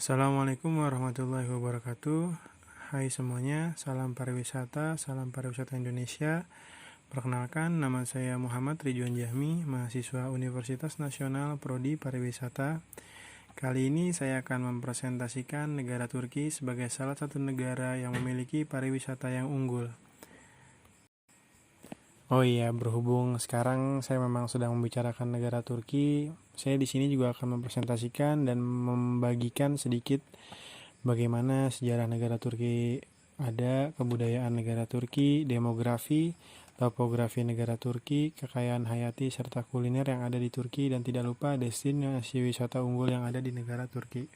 Assalamualaikum warahmatullahi wabarakatuh. Hai semuanya, salam pariwisata Indonesia. Perkenalkan, nama saya Muhammad Ridwan Jahmi, mahasiswa Universitas Nasional Prodi Pariwisata. Kali ini saya akan mempresentasikan negara Turki sebagai salah satu negara yang memiliki pariwisata yang unggul. Oh iya, berhubung sekarang saya memang sedang membicarakan negara Turki, saya di sini juga akan mempresentasikan dan membagikan sedikit bagaimana sejarah negara Turki ada, kebudayaan negara Turki, demografi, topografi negara Turki, kekayaan hayati serta kuliner yang ada di Turki, dan tidak lupa destinasi wisata unggul yang ada di negara Turki.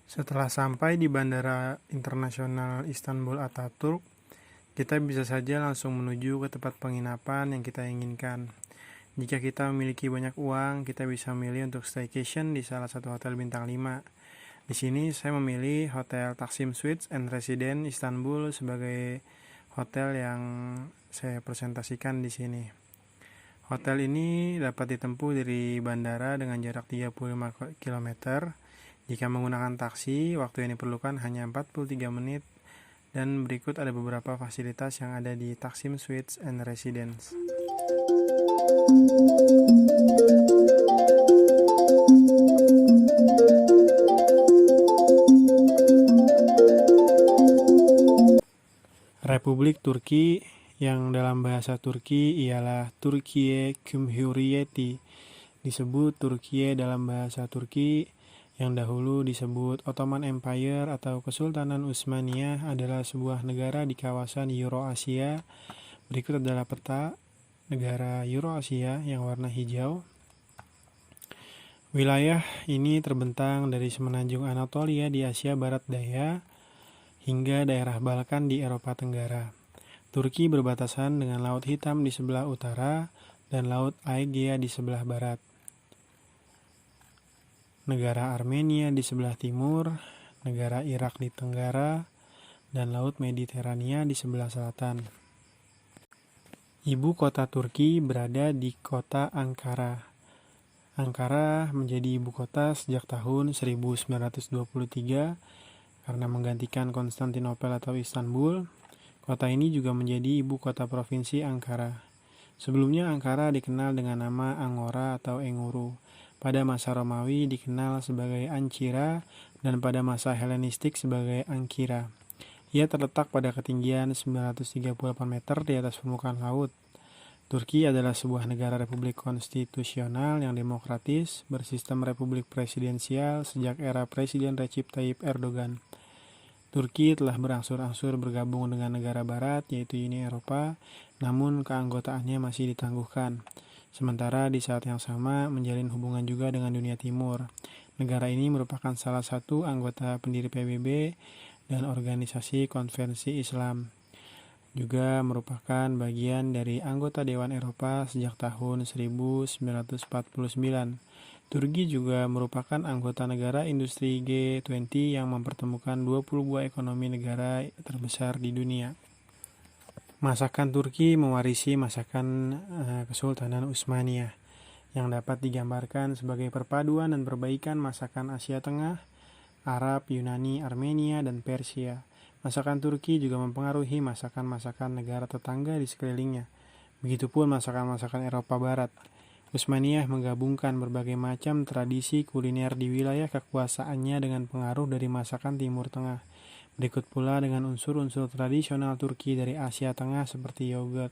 Setelah sampai di Bandara Internasional Istanbul Ataturk, kita bisa saja langsung menuju ke tempat penginapan yang kita inginkan. Jika kita memiliki banyak uang, kita bisa memilih untuk staycation di salah satu hotel bintang 5. Di sini saya memilih Hotel Taksim Suites and Residence Istanbul sebagai hotel yang saya presentasikan di sini. Hotel ini dapat ditempuh dari bandara dengan jarak 35 km. Jika menggunakan taksi, waktu yang diperlukan hanya 43 menit. Dan berikut ada beberapa fasilitas yang ada di Taksim Suites and Residence. Republik Turki yang dalam bahasa Turki ialah Türkiye Cumhuriyeti, disebut Turkiye dalam bahasa Turki, yang dahulu disebut Ottoman Empire atau Kesultanan Utsmaniyah, adalah sebuah negara di kawasan Eurasia. Berikut adalah peta negara Eurasia yang warna hijau. Wilayah ini terbentang dari semenanjung Anatolia di Asia Barat Daya hingga daerah Balkan di Eropa Tenggara. Turki berbatasan dengan Laut Hitam di sebelah utara dan Laut Aegea di sebelah barat. Negara Armenia di sebelah timur, negara Irak di tenggara, dan Laut Mediterania di sebelah selatan. Ibu kota Turki berada di kota Ankara. Ankara menjadi ibu kota sejak tahun 1923 karena menggantikan Konstantinopel atau Istanbul. Kota ini juga menjadi ibu kota provinsi Ankara. Sebelumnya Ankara dikenal dengan nama Angora atau Enguru. Pada masa Romawi dikenal sebagai Ancira dan pada masa Helenistik sebagai Ankyra. Ia terletak pada ketinggian 938 meter di atas permukaan laut. Turki adalah sebuah negara republik konstitusional yang demokratis bersistem republik presidensial sejak era Presiden Recep Tayyip Erdogan. Turki telah berangsur-angsur bergabung dengan negara barat yaitu Uni Eropa, namun keanggotaannya masih ditangguhkan. Sementara di saat yang sama menjalin hubungan juga dengan dunia timur. Negara ini merupakan salah satu anggota pendiri PBB dan Organisasi Konferensi Islam. Juga merupakan bagian dari anggota Dewan Eropa sejak tahun 1949. Turki juga merupakan anggota negara industri G20 yang mempertemukan 20 buah ekonomi negara terbesar di dunia. Masakan Turki mewarisi masakan Kesultanan Utsmaniyah yang dapat digambarkan sebagai perpaduan dan perbaikan masakan Asia Tengah, Arab, Yunani, Armenia, dan Persia. Masakan Turki juga mempengaruhi masakan-masakan negara tetangga di sekelilingnya. Begitupun masakan-masakan Eropa Barat. Utsmaniyah menggabungkan berbagai macam tradisi kuliner di wilayah kekuasaannya dengan pengaruh dari masakan Timur Tengah. Berikut pula dengan unsur-unsur tradisional Turki dari Asia Tengah seperti yogurt.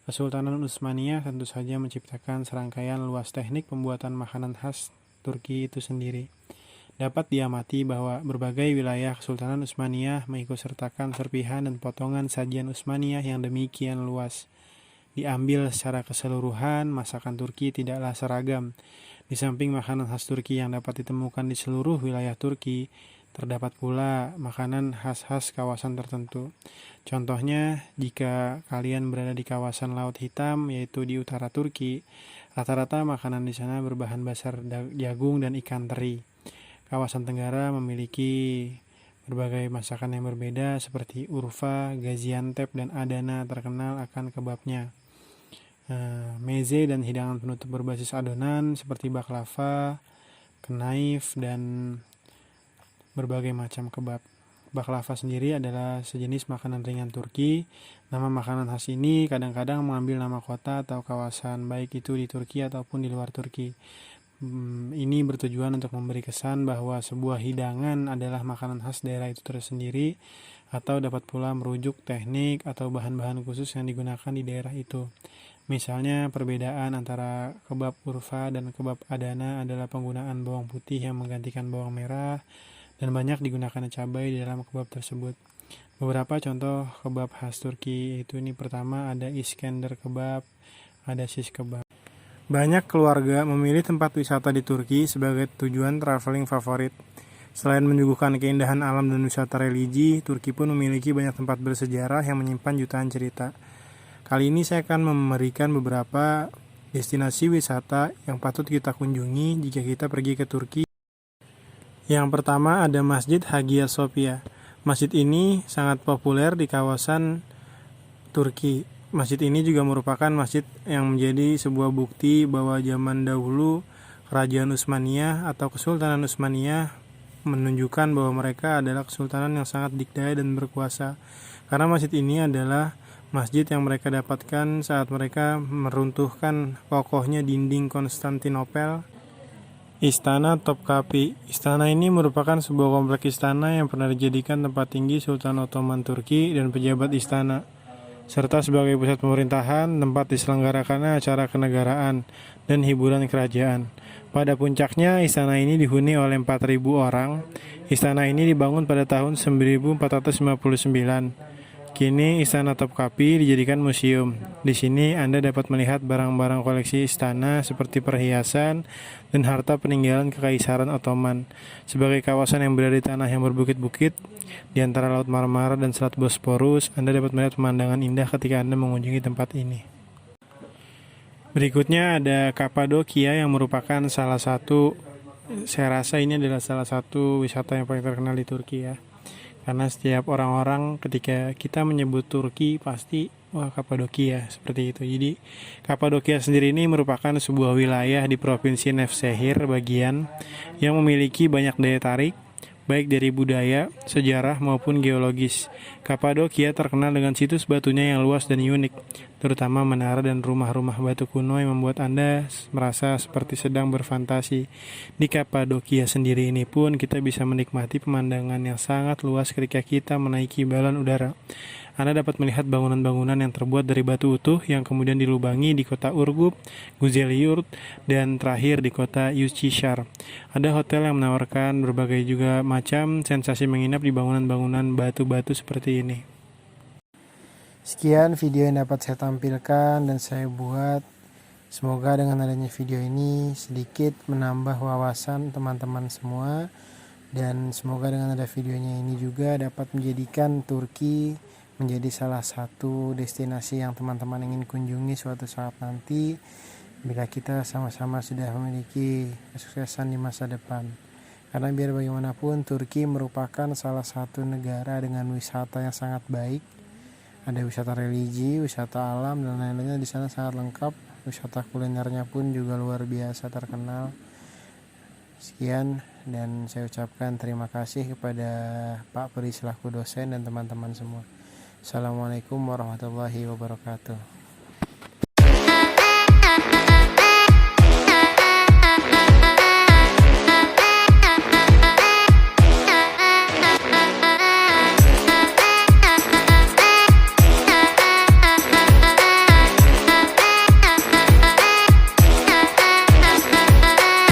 Kesultanan Utsmaniyah tentu saja menciptakan serangkaian luas teknik pembuatan makanan khas Turki itu sendiri. Dapat diamati bahwa berbagai wilayah Kesultanan Utsmaniyah mengikutsertakan serpihan dan potongan sajian Utsmaniyah yang demikian luas. Diambil secara keseluruhan, masakan Turki tidaklah seragam. Di samping makanan khas Turki yang dapat ditemukan di seluruh wilayah Turki, terdapat pula makanan khas-khas kawasan tertentu. Contohnya, jika kalian berada di kawasan Laut Hitam, yaitu di utara Turki, rata-rata makanan di sana berbahan dasar jagung dan ikan teri. Kawasan Tenggara memiliki berbagai masakan yang berbeda seperti Urfa, Gaziantep, dan Adana terkenal akan kebabnya. Meze dan hidangan penutup berbasis adonan seperti baklava, kenaif, dan berbagai macam kebab. Baklava sendiri adalah sejenis makanan ringan Turki. Nama makanan khas ini kadang-kadang mengambil nama kota atau kawasan, baik itu di Turki ataupun di luar Turki. Ini bertujuan untuk memberi kesan bahwa sebuah hidangan adalah makanan khas daerah itu tersendiri, atau dapat pula merujuk teknik atau bahan-bahan khusus yang digunakan di daerah itu. Misalnya, perbedaan antara kebab Urfa dan kebab Adana adalah penggunaan bawang putih yang menggantikan bawang merah, dan banyak digunakan cabai di dalam kebab tersebut. Beberapa contoh kebab khas Turki itu ini pertama ada Iskender kebab, ada shish kebab. Banyak keluarga memilih tempat wisata di Turki sebagai tujuan traveling favorit. Selain menyuguhkan keindahan alam dan wisata religi, Turki pun memiliki banyak tempat bersejarah yang menyimpan jutaan cerita. Kali ini saya akan memberikan beberapa destinasi wisata yang patut kita kunjungi jika kita pergi ke Turki. Yang pertama ada Masjid Hagia Sophia. Masjid ini sangat populer di kawasan Turki. Masjid ini juga merupakan masjid yang menjadi sebuah bukti bahwa zaman dahulu Kerajaan Utsmaniyah atau Kesultanan Utsmaniyah menunjukkan bahwa mereka adalah kesultanan yang sangat dikdaya dan berkuasa. Karena masjid ini adalah masjid yang mereka dapatkan saat mereka meruntuhkan kokohnya dinding Konstantinopel. Istana Topkapi. Istana ini merupakan sebuah kompleks istana yang pernah dijadikan tempat tinggi Sultan Ottoman Turki dan pejabat istana, serta sebagai pusat pemerintahan, tempat diselenggarakannya acara kenegaraan dan hiburan kerajaan. Pada puncaknya, istana ini dihuni oleh 4.000 orang. Istana ini dibangun pada tahun 1459. Kini Istana Topkapi dijadikan museum. Di sini Anda dapat melihat barang-barang koleksi istana seperti perhiasan dan harta peninggalan Kekaisaran Ottoman. Sebagai kawasan yang berada di tanah yang berbukit-bukit di antara Laut Marmara dan Selat Bosporus, Anda dapat melihat pemandangan indah ketika Anda mengunjungi tempat ini. Berikutnya ada Kapadokia yang merupakan saya rasa ini adalah salah satu wisata yang paling terkenal di Turki ya. Karena setiap orang-orang ketika kita menyebut Turki pasti wah Kapadokia seperti itu. Jadi Kapadokia sendiri ini merupakan sebuah wilayah di Provinsi Nevşehir bagian yang memiliki banyak daya tarik baik dari budaya, sejarah maupun geologis. Kapadokia terkenal dengan situs batunya yang luas dan unik, terutama menara dan rumah-rumah batu kuno yang membuat Anda merasa seperti sedang berfantasi. Di Kapadokia sendiri ini pun kita bisa menikmati pemandangan yang sangat luas ketika kita menaiki balon udara. Anda dapat melihat bangunan-bangunan yang terbuat dari batu utuh yang kemudian dilubangi di kota Urgup, Güzelyurt, dan terakhir di kota Yüzceşir. Ada hotel yang menawarkan berbagai juga macam sensasi menginap di bangunan-bangunan batu-batu seperti ini. Sekian video yang dapat saya tampilkan dan saya buat. Semoga dengan adanya video ini sedikit menambah wawasan teman-teman semua. Dan semoga dengan ada videonya ini juga dapat menjadikan Turki menjadi salah satu destinasi yang teman-teman ingin kunjungi suatu saat nanti bila kita sama-sama sudah memiliki kesuksesan di masa depan. Karena biar bagaimanapun Turki merupakan salah satu negara dengan wisata yang sangat baik. Ada wisata religi, wisata alam dan lain-lainnya di sana sangat lengkap. Wisata kulinernya pun juga luar biasa terkenal. Sekian dan saya ucapkan terima kasih kepada Pak Peri selaku dosen dan teman-teman semua. Assalamualaikum warahmatullahi wabarakatuh.